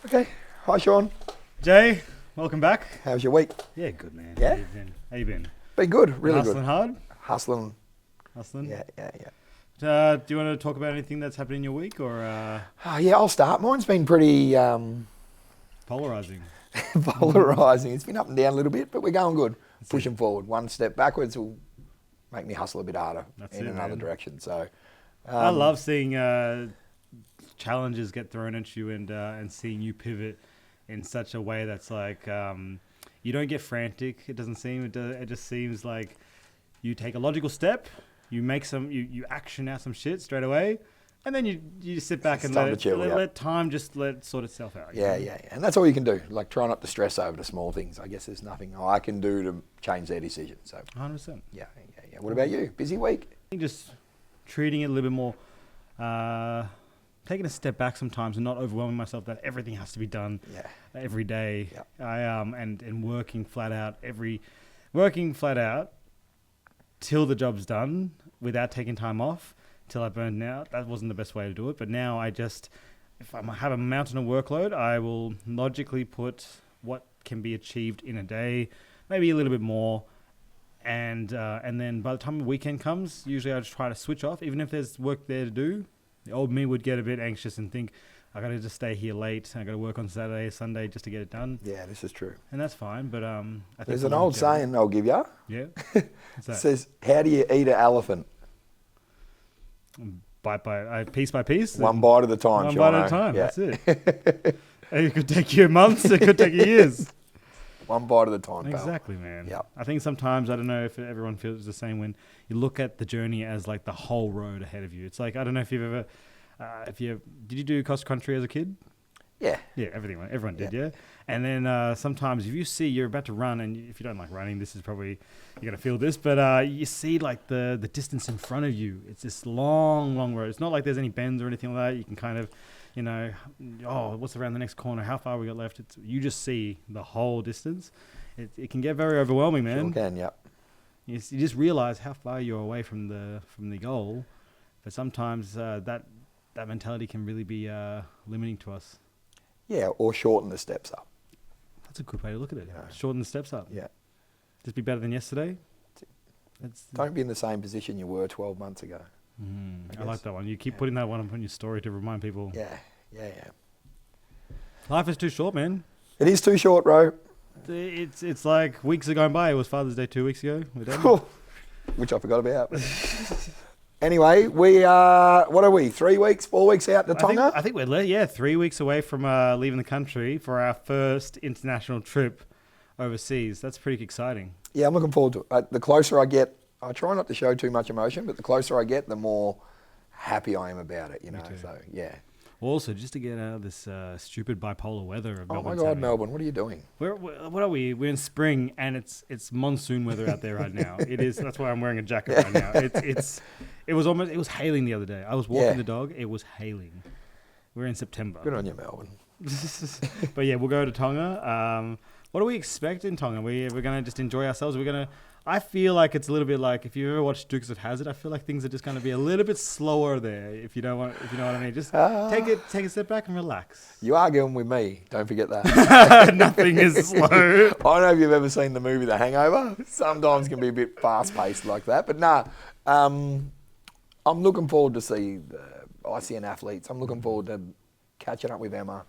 Okay. Hi, Sean. Jay, welcome back. How's your week? Yeah, good man. Yeah? How you been? Been good. Really Hustling good. hard? Hustling. Hustling? Yeah. Do you want to talk about anything that's happened in your week or Yeah, I'll start. Mine's been pretty polarizing? polarising. It's been up and down a little bit, but we're going good. Pushing forward. One step backwards will make me hustle a bit harder in another direction. So I love seeing challenges get thrown at you and seeing you pivot in such a way that's like you don't get frantic. It doesn't seem. It just seems like you take a logical step. You make you action out some shit straight away, and then you just sit back and let time just let it sort itself out. Yeah. And that's all you can do. Like, try not to stress over the small things. I guess there's nothing I can do to change their decision. So 100%. Yeah. What about you? Busy week? Just treating it a little bit more, taking a step back sometimes and not overwhelming myself that everything has to be done every day. Yeah. And working flat out till the job's done without taking time off till I burned out. That wasn't the best way to do it. But now if I have a mountain of workload, I will logically put what can be achieved in a day, maybe a little bit more. And then by the time the weekend comes, usually I just try to switch off. Even if there's work there to do, the old me would get a bit anxious and think, I got to just stay here late. I got to work on Saturday, Sunday just to get it done. Yeah, this is true. And that's fine. But I think there's an old saying I'll give you. Yeah. What's that? It says, "How do you eat an elephant?" Bite by piece by piece. One bite at a time. One bite at a time. Yeah. That's it. It could take you months. It could take you years. One bite at a time. Exactly, man. Yep. I think sometimes, I don't know if everyone feels the same when you look at the journey as like the whole road ahead of you. It's like, I don't know if you've ever, did you do cross country as a kid? Yeah. Yeah, everyone did, yeah. And then sometimes if you see you're about to run, and if you don't like running, this is probably, you're going to feel this, but you see like the distance in front of you. It's this long, long road. It's not like there's any bends or anything like that. You can kind of, what's around the next corner? How far we got left? You just see the whole distance. It can get very overwhelming, man. Sure can, yep. You just realize how far you're away from the goal. But sometimes that mentality can really be limiting to us. Yeah, or shorten the steps up. That's a good way to look at it. Yeah. Shorten the steps up. Yeah. Just be better than yesterday. Don't be in the same position you were 12 months ago. I like that one. You keep putting that one up on your story to remind people. Yeah. Life is too short, man. It is too short, bro. It's like weeks are going by. It was Father's Day 2 weeks ago. Which I forgot about. Anyway, we are, what are we, 3 weeks, 4 weeks out to Tonga? I think we're 3 weeks away from leaving the country for our first international trip overseas. That's pretty exciting. Yeah, I'm looking forward to it. The closer I get, I try not to show too much emotion, but the closer I get, the more happy I am about it, So, yeah. Also, just to get out of this stupid bipolar weather of Melbourne. Oh my God, Melbourne, what are you doing? What are we? We're in spring, and it's monsoon weather out there right now. It is. That's why I'm wearing a jacket right now. It was hailing the other day. I was walking the dog. It was hailing. We're in September. Good on you, Melbourne. But yeah, we'll go to Tonga. What do we expect in Tonga? We're gonna just enjoy ourselves. I feel like it's a little bit like, if you ever watched Dukes of Hazzard, I feel like things are just going to be a little bit slower there. If you know what I mean, just take a step back and relax. You arguing with me? Don't forget that. Nothing is slow. I don't know if you've ever seen the movie The Hangover. Sometimes can be a bit fast paced like that, but I'm looking forward to see the ICN athletes. I'm looking forward to catching up with Emma,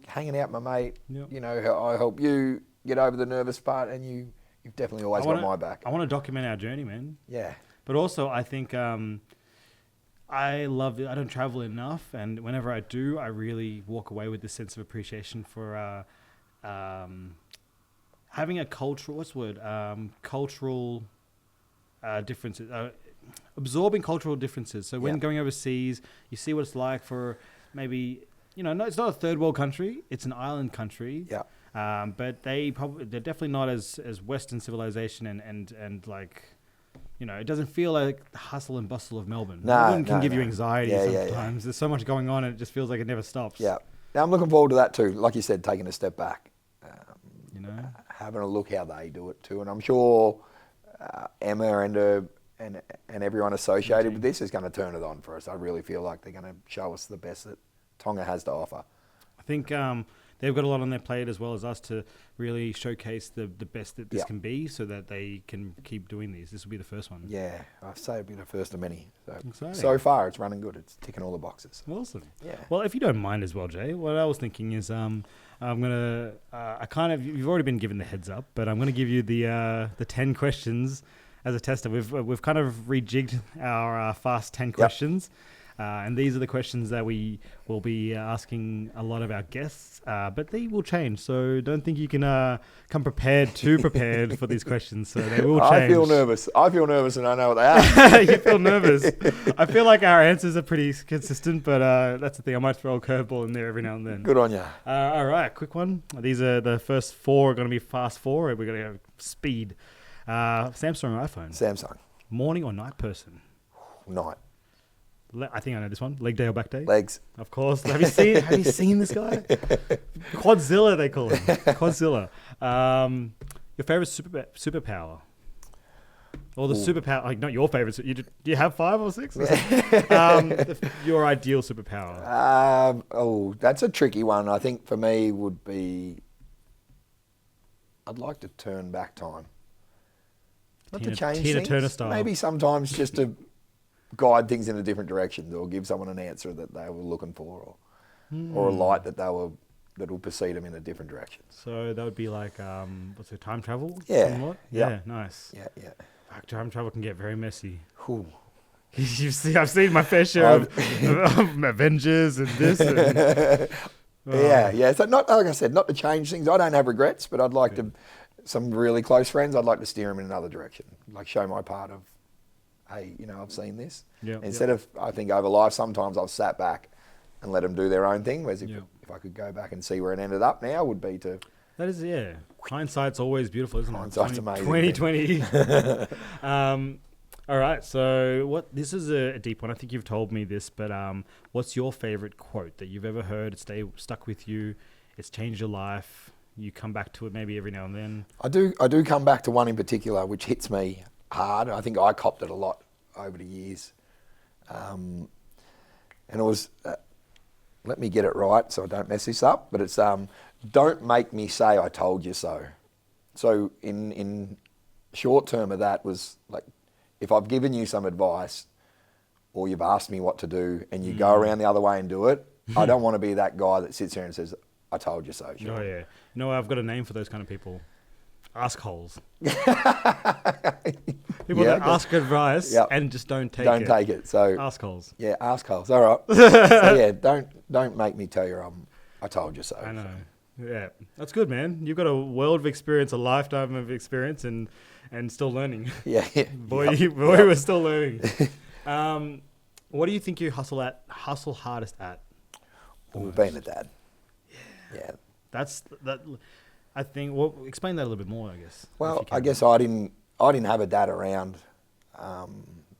hanging out with my mate. Yep. I help you get over the nervous part, and you've definitely always got my back. I want to document our journey, man. Yeah. But also, I think I love it. I don't travel enough, and whenever I do, I really walk away with this sense of appreciation for having a cultural, cultural differences, absorbing cultural differences. So when going overseas, you see what it's like for maybe, no, it's not a third world country. It's an island country. Yeah. But they're definitely not as Western civilization and like, it doesn't feel like the hustle and bustle of Melbourne. Melbourne can give you anxiety sometimes. There's so much going on, and it just feels like it never stops. Yeah. Now I'm looking forward to that too. Like you said, taking a step back, having a look how they do it too, and I'm sure Emma and everyone associated with this is going to turn it on for us. I really feel like they're going to show us the best that Tonga has to offer. I think they've got a lot on their plate as well as us to really showcase the best that this can be so that they can keep doing these. This will be the first one. Yeah, I say it'll be the first of many. Exciting. So far, it's running good. It's ticking all the boxes. Awesome. Yeah. Well, if you don't mind as well, Jay, what I was thinking is I'm going to, you've already been given the heads up, but I'm going to give you the 10 questions as a tester. We've kind of rejigged our fast 10 questions. And these are the questions that we will be asking a lot of our guests, but they will change. So don't think you can come too prepared for these questions. So they will change. I feel nervous and I know what they are. You feel nervous. I feel like our answers are pretty consistent, but that's the thing. I might throw a curveball in there every now and then. Good on you. All right, quick one. These are the first 4 are going to be fast 4. We're going to go speed. Samsung or iPhone? Samsung. Morning or night person? Night. I think I know this one. Leg day or back day? Legs. Of course. Have you seen this guy? Quadzilla, they call him. Quadzilla. Your favorite superpower? Or the superpower, like not your favorite. Do you have 5 or 6? Your ideal superpower? That's a tricky one. I think for me would be, I'd like to turn back time. Not to change Tina things. Turner style. Maybe sometimes just to guide things in a different direction, or give someone an answer that they were looking for, or a light that will proceed them in a different direction. So that would be like, what's it, time travel? Yeah. Somewhat? Yeah. Yeah, nice. Yeah. Fuck, time travel can get very messy. Ooh. I've seen my fair share of Avengers and this. Yeah. So not, like I said, not to change things. I don't have regrets, but I'd like to, some really close friends, I'd like to steer them in another direction, like show my part of, hey, I've seen this. Instead of, I think over life, sometimes I've sat back and let them do their own thing. Whereas if I could go back and see where it ended up now, would be to. That is, hindsight's always beautiful, isn't it? Hindsight's amazing. 2020. All right, so this is a deep one. I think you've told me this, but what's your favorite quote that you've ever heard? It's stuck with you. It's changed your life. You come back to it maybe every now and then. I do come back to one in particular, which hits me hard. I think I copped it a lot over the years. And it was, let me get it right so I don't mess this up, but it's, don't make me say I told you so. So in short term of that was like, if I've given you some advice or you've asked me what to do and you go around the other way and do it, I don't want to be that guy that sits here and says, I told you so. Sure. Oh, yeah. No, I've got a name for those kind of people. Askholes. People that ask advice and just don't take it. Don't take it. So askholes. Yeah, askholes. All right. So yeah, don't make me tell you I told you so. I know. Yeah, that's good, man. You've got a world of experience, a lifetime of experience, and still learning. Yeah. Boy, we're still learning. What do you think you hustle hardest at? Being a dad. Yeah. That's that. I think. Well, explain that a little bit more, I guess. Well, I guess I didn't have a dad around,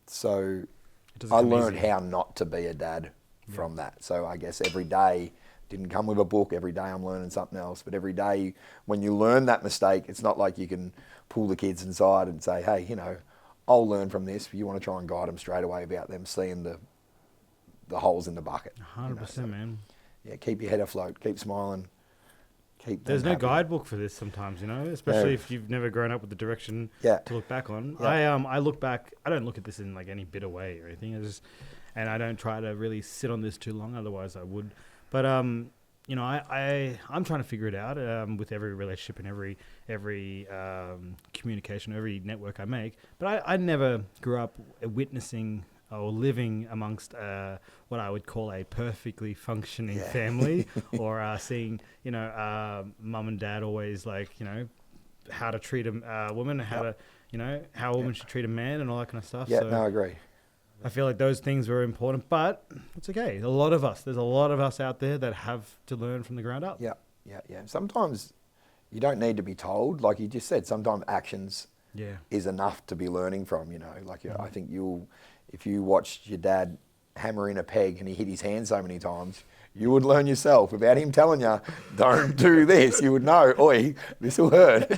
so I learned how not to be a dad from that. So I guess every day didn't come with a book. Every day I'm learning something else. But every day when you learn that mistake, it's not like you can pull the kids inside and say, hey, I'll learn from this. You want to try and guide them straight away about them seeing the holes in the bucket. 100%, man. Yeah, keep your head afloat. Keep smiling. There's no guidebook for this sometimes, especially if you've never grown up with the direction to look back on. Yeah. I look back. I don't look at this in like any bitter way or anything. And I don't try to really sit on this too long. Otherwise, I would. But I'm trying to figure it out with every relationship and every communication, every network I make. But I never grew up witnessing or living amongst what I would call a perfectly functioning family, or seeing mum and dad always how to treat a woman, how a woman should treat a man, and all that kind of stuff. Yeah, so no, I agree. I feel like those things were important, but it's okay. There's a lot of us out there that have to learn from the ground up. Yeah. Sometimes you don't need to be told, like you just said. Sometimes actions is enough to be learning from. I think if you watched your dad hammer in a peg and he hit his hand so many times, You would learn yourself without him telling you, don't do this. You would know, oi, this will hurt.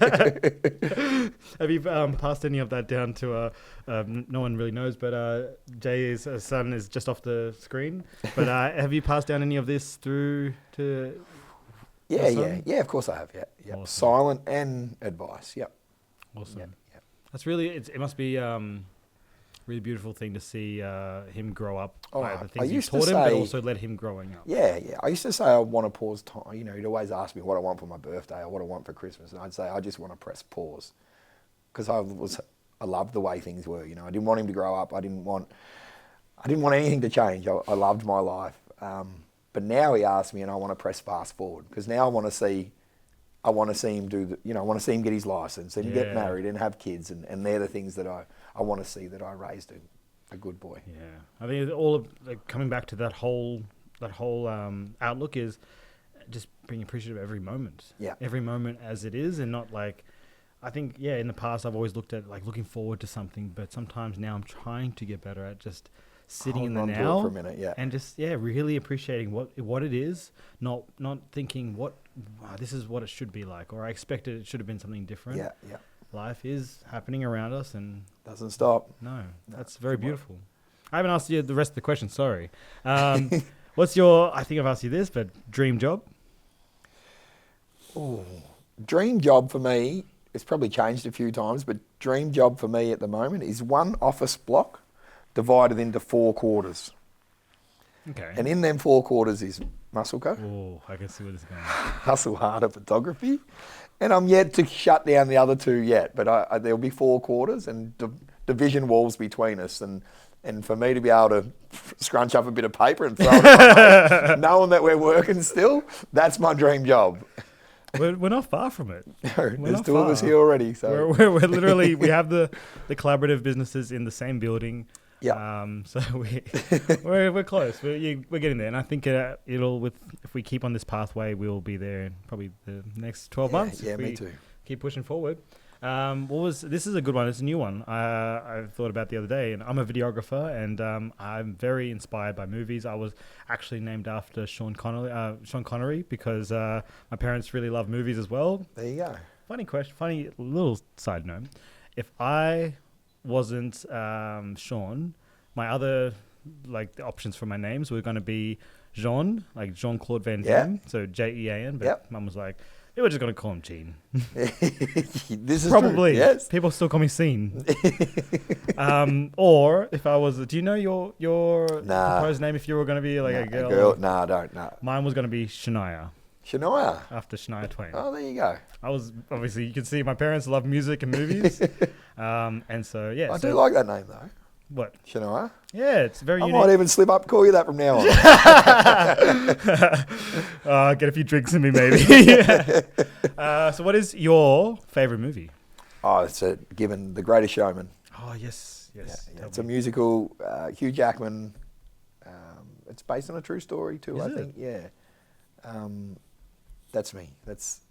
Have you passed any of that down to, no one really knows, but Jay's son is just off the screen. But have you passed down any of this through to Yeah, your yeah, son? yeah, of course I have, yeah. Awesome. Silent and advice, yep. Awesome. Yep, yep. That's really, it must be really beautiful thing to see him grow up by the I things you used to taught him, but say- also let him growing up. Yeah, yeah. I used to say I want to pause time. You know, he'd always ask me what I want for my birthday or what I want for Christmas, and I'd say I just want to press pause because I loved the way things were. You know, I didn't want him to grow up. I didn't want anything to change. I loved my life, but now he asks me, and I want to press fast forward because now I want to see him do the. You know, I want to see him get his license and get married and have kids, and they're the things that I want to see that I raised a good boy. Yeah, I think all of coming back to that whole outlook is just being appreciative of every moment. Yeah. Every moment as it is, and not like, I think in the past I've always looked at like looking forward to something, but sometimes now I'm trying to get better at just sitting in the Hold on to it now for a minute, yeah. and just really appreciating what it is, not thinking this is what it should be like, or I expected it should have been something different. Yeah, yeah. Life is happening around us, and Doesn't stop. no, that's very beautiful. I haven't asked you the rest of the question. Sorry. What's your? I think I've asked you this, but dream job? Oh, dream job for me, it's probably changed a few times, but dream job for me at the moment is one office block divided into 4 quarters. Okay. And in them 4 quarters is Muscleco, Oh, I can see where this is going. Hustle Harder Photography, and I'm yet to shut down the other 2 yet, but there'll be 4 quarters and division walls between us, and for me to be able to scrunch up a bit of paper and throw it at my mate, knowing that we're working still, that's my dream job. We're not far from it. There's not 2 of us far. here already, so We're literally, we have the collaborative businesses in the same building. yeah. So we're close. We're getting there, and I think if we keep on this pathway, we'll be there in probably the next 12 months. Yeah, if me we too. Keep pushing forward. This is a good one. It's a new one. I thought about the other day, and I'm a videographer, and I'm very inspired by movies. I was actually named after Sean Connery because my parents really love movies as well. There you go. Funny question. Funny little side note. If I wasn't Sean, my other the options for my names were going to be Jean, like Jean-Claude Van Damme, so Jean. But Mum was like, they were just going to call him Gene. This is Probably. true, yes. People still call me Scene. Or if I was, do you know your proposed name if you were going to be like a girl? No, I don't. No. Mine was going to be Shania, Shania. after Shania Twain. Oh, there you go. I was, obviously, you can see my parents love music and movies. And so, yeah. I do like that name, though. What? Shania. Yeah, it's very I unique. might even slip up and call you that from now on. Get a few drinks in me, maybe. So what is your favourite movie? Oh, it's given The Greatest Showman. Oh, yes. Yes. Yeah, it's a musical. Hugh Jackman. It's based on a true story too, Is I it? think. Yeah. That's me. It's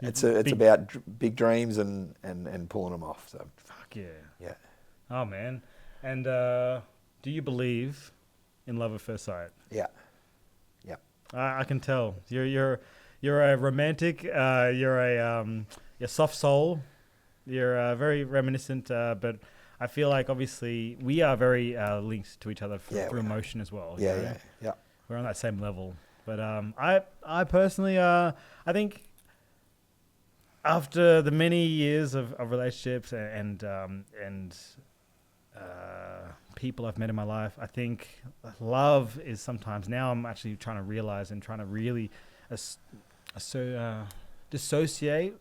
Big- about big dreams and pulling them off. So Fuck yeah. yeah. Oh, man. And do you believe in love at first sight? Yeah. Yeah. I can tell. You're a romantic. You're soft soul. You're very reminiscent. But I feel like obviously we are very linked to each other through emotion as well. Yeah, you know? yeah, yeah. We're on that same level. But I personally, I think after the many years of relationships and people I've met in my life, I think love is sometimes, now I'm actually trying to realize and trying to really dissociate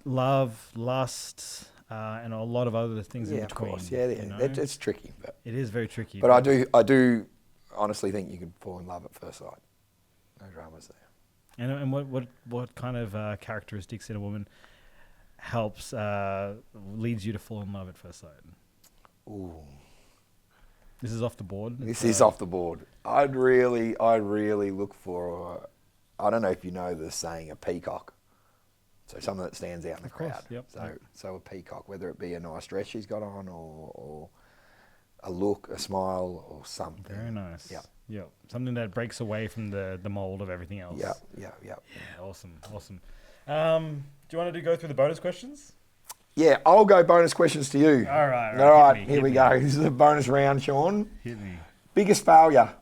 love, lust, and a lot of other things in between. Of course. Yeah, you know? it's tricky, but It is very tricky. But I do honestly think you can fall in love at first sight. No dramas there. And what kind of characteristics in a woman helps leads you to fall in love at first sight? Ooh, This is off the board. this is off the board. I'd really look for. I don't know if you know the saying, a peacock. So something that stands out in the Of course, crowd. yep, So a peacock, whether it be a nice dress she's got on or a look, a smile, or something. Very nice. Yeah. Yeah, something that breaks away from the mold of everything else. Yeah. Yeah, awesome. Do you want to go through the bonus questions? Yeah, I'll go bonus questions to you. All right. All right, Hit here we me. go. This is a bonus round, Sean. Hit me. Biggest failure?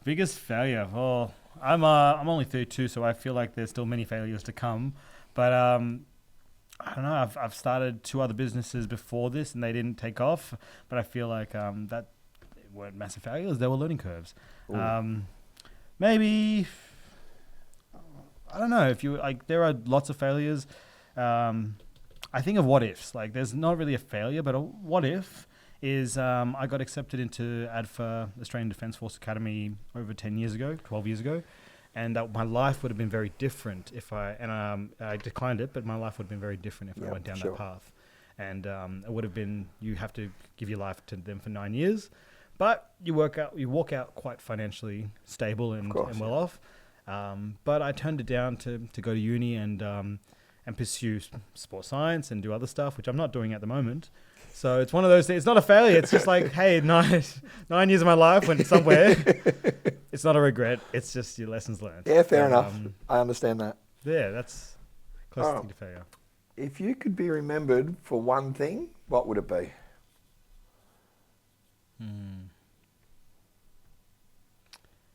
Biggest failure. Oh, I'm only 32, so I feel like there's still many failures to come. But I don't know. I've started 2 other businesses before this, and they didn't take off. But I feel like that weren't massive failures. They were learning curves. Maybe I don't know if you like. There are lots of failures. I think of what ifs. Like, there's not really a failure, but a what if is I got accepted into ADFA, Australian Defence Force Academy, over 12 years ago, and that my life would have been very different if I declined it, but my life would have been very different if I went down that path. And it would have been, you have to give your life to them for 9 years, but you walk out quite financially stable and well off. But I turned it down to go to uni and pursue sports science and do other stuff, which I'm not doing at the moment. So it's one of those things. It's not a failure. It's just like, hey, 9 years of my life went somewhere. It's not a regret. It's just your lessons learned. Yeah, fair enough. I understand that. Yeah, that's close to failure. If you could be remembered for one thing, what would it be?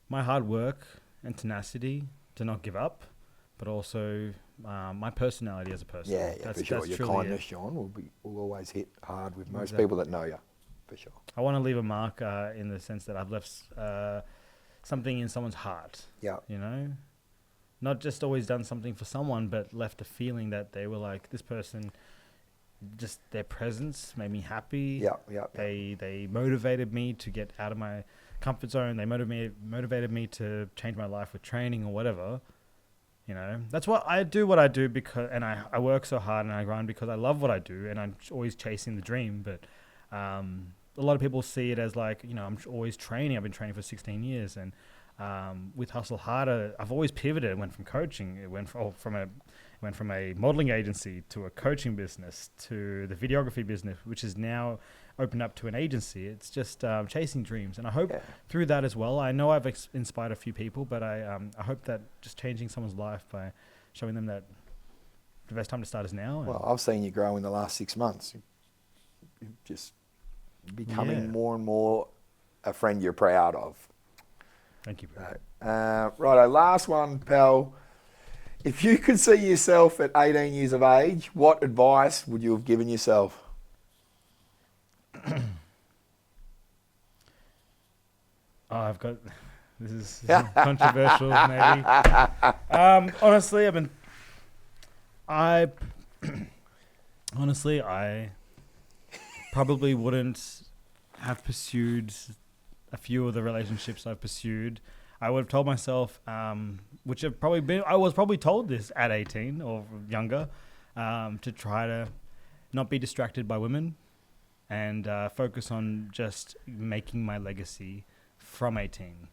My hard work and tenacity to not give up, but also my personality as a person. Yeah, for sure. Your kindness, Sean, will always hit hard with most people that know you, for sure. I want to leave a mark in the sense that I've left something in someone's heart. Yeah. You know? Not just always done something for someone, but left a feeling that they were like, this person, just their presence made me happy. Yeah. They motivated me to get out of my comfort zone. They motivated me to change my life with training or whatever. You know, that's what I do because, and I work so hard and I grind because I love what I do and I'm always chasing the dream. But a lot of people see it as like, you know, I'm always training. I've been training for 16 years. And with Hustle Harder, I've always pivoted. It went from coaching. It went from a modeling agency to a coaching business to the videography business, which is now opened up to an agency. It's just chasing dreams, and I hope through that as well. I know I've inspired a few people, but I hope that just changing someone's life by showing them that the best time to start is now. Well, I've seen you grow in the last 6 months. You're just becoming more and more a friend you're proud of. Thank you, bro. Righto, last one, pal. If you could see yourself at 18 years of age, what advice would you have given yourself? This is controversial, maybe. Honestly, I probably wouldn't have pursued a few of the relationships I've pursued. I would have told myself, which have probably been, I was probably told this at 18 or younger, to try to not be distracted by women and focus on just making my legacy from 18.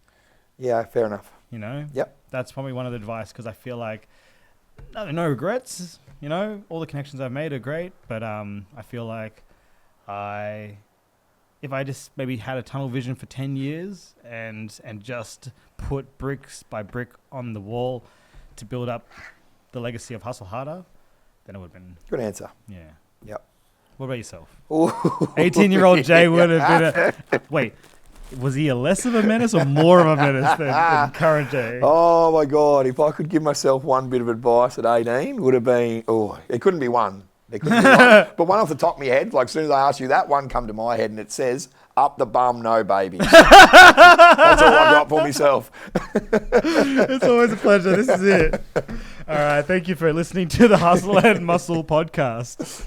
Yeah, fair enough. You know? Yep. That's probably one of the advice, because I feel like no regrets, you know? All the connections I've made are great, but I feel like if I just maybe had a tunnel vision for 10 years and just put bricks by brick on the wall to build up the legacy of Hustle Harder, then it would have been... Good answer. Yeah. Yep. What about yourself? 18-year-old Jay would have been Wait, was he a less of a menace or more of a menace than current Jay? Oh, my God. If I could give myself one bit of advice at 18, would have been... Oh, it couldn't be one. There couldn't be one. But one off the top of my head, like as soon as I ask you that, one come to my head and it says, up the bum, no babies. That's all I got for myself. It's always a pleasure. This is it. All right. Thank you for listening to the Hustle and Muscle podcast.